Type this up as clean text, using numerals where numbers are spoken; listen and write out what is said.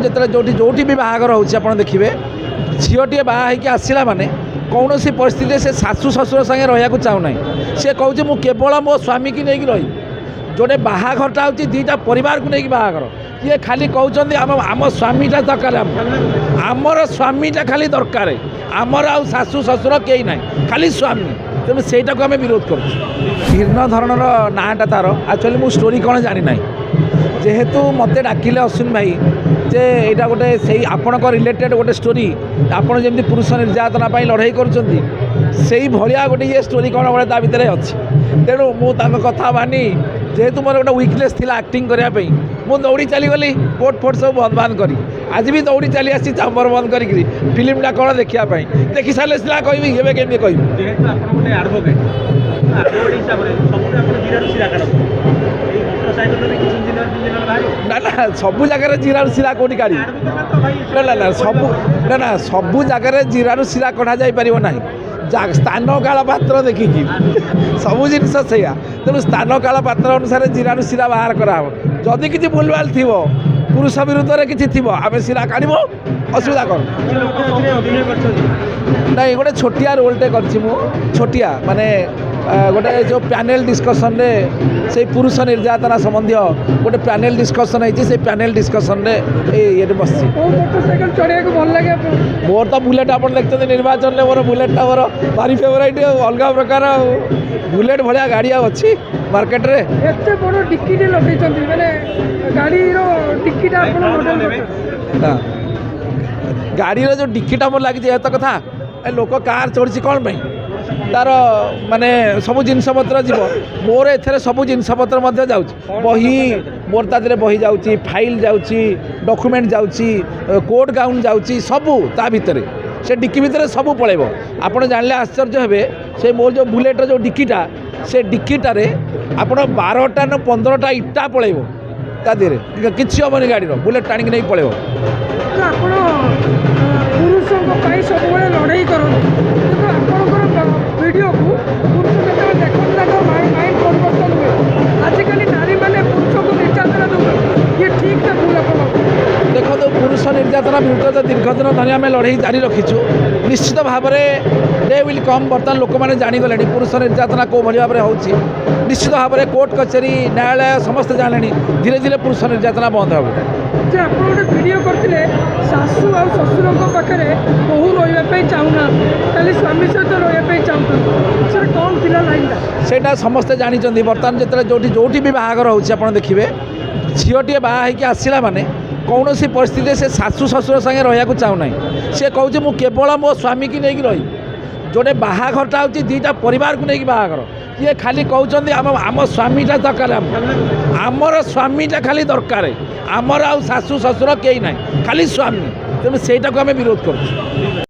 जिते जो भी बाहागर हो देखिए झीटे बाहर आसला माने कौन सी परिस्थिति से शाशु शशुर संगे रहा चाहूना सी कहूँ मु केवल मो स्वामी की नहीं रही जोटे बाहाघरटा हूँ दीटा परिवार को लेकिन बाहाघर ये खाली कहते आम स्वामीटा दरकार आमर स्वामीटा खाली दरकार आमर आ शाशु शशुर कहीं ना खाली स्वामी तेणु सेटा को आम विरोध कर भिन्न धरण नाटा तार एक्चुअली मु स्टोरी कौन जानी ना जेहेतु मत डाकिले अश्विन भाई जे यहाँ गोटे से आपण रिलेटेड गोटे स्टोरी आपड़ जमी पुरुष निर्यातना लड़ाई कर भाया गोटे ये स्टोरी कौन गोटे ता भितर अच्छी तेणु मुझे कथा मानी जेहेतु मोर गोटे वीकनेस थी एक्टिंग करने मुझे दौड़ी चलीगली कोट फोट सब बंद बांध करी आज भी दौड़ी चली आसी चाम्बर बंद करी फिल्मटा कौन देखापी देखी सारे सीना कहि एवं केमी कह ना ना सबू जगार जीरा शिरा कौटी काढ़ी ना ना सबू ना सबू जगार जीरा शिरा कढ़ा जापर ना स्थान काल पात्र देखिकी सबू जिनस से तेणु स्थान काल पात्र अनुसार जीरा शिरा बाहर कराव जदि किसी भूलभाल थी पुरुष विरुद्ध में किसी थी आम शिरा काढ़ असुविधा कौन नहीं गोटे छोटिया रोलटे कर छोटिया माने गोटे जो पैनल डिस्कसन रे से पुरुष निर्यातना संबंधी गोटे पैनल डिस्कसन है से पैनल डिस्कसन रे ये बस मोर तो बुलेट आप देखते निर्वाचन में मोर बुलेटा मोर भारी फेवरेट अलग प्रकार बुलेट भाया गाड़ी अच्छी मार्केट रे एते बड़ डिक्कीटे लगेछन्ती माने गाड़ी रो डिक्कीटा आपण मॉडल गाड़ी रो जो डिक्कीटा मोर लागि जे त कथा लोक कार चढ़ी कौन पे तार माने सबू जिनपतर जीव मोर एथेर सबू जिनपतर जाऊँ बही मोर तादे बही जाऊँगी फाइल जाऊँगी डॉक्यूमेंट जाऊँगी कोट गाउन जाऊँगी सबू ता भितर से डिक्की भितर सबू पलैब आपड़ जानले आश्चर्य हे से मोर जो बुलेटर जो डिक्कीटा से डिक्कीटारे आपड़ 12टा न 15टा इटा पलैब ता देहरे किसी हेनी गाड़ी बुलेट टाणी नहीं पलैब पुरुषों सब लड़ाई कर वीडियो को पुरुष देखते माइंड परिवर्तन हुए आजिकल नारी मैंने पुरुष को निर्यातना दे ये ठीक ना भूल आप देखो तो पुरुष निर्यातना विरुद्ध तो दीर्घ दिन धरी आम लड़ाई जारी रखीचु निश्चित भाव में डे विल कम बर्तमान लोक मैंने जाणीगले पुरुष निर्यातना कौ भाई भाव में हो निश्चित भाव में कोर्ट कचेरी न्यायालय समस्ते जाने धीरे धीरे पुरुष निर्यातना बंद हो आप गोटे वीडियो करते शाशु आ शशुर पाखे बहु रही चाहूना खाली स्वामी सहित रही चाहते कौन थी लाइनटा सेटा समस्ते जानते बर्तमान जो भी बाहागर हो देखिए झीटे बाहर आसला माने कौन सी परिस्थिति से शाशु शशुर संगे रहा चाहूना सी कहूँ मु केवल मो स्वामी की नहीं रही जोटे बाहाघरटा हूँ दीटा परिवार को लेकिन बाहाघर ये खाली कहते आम स्वामीटा दरकार आमर स्वामीटा खाली दरकार आमर आ शाशु शशुर कहीं ना खाली स्वामी तेणु सेटा को आम विरोध कर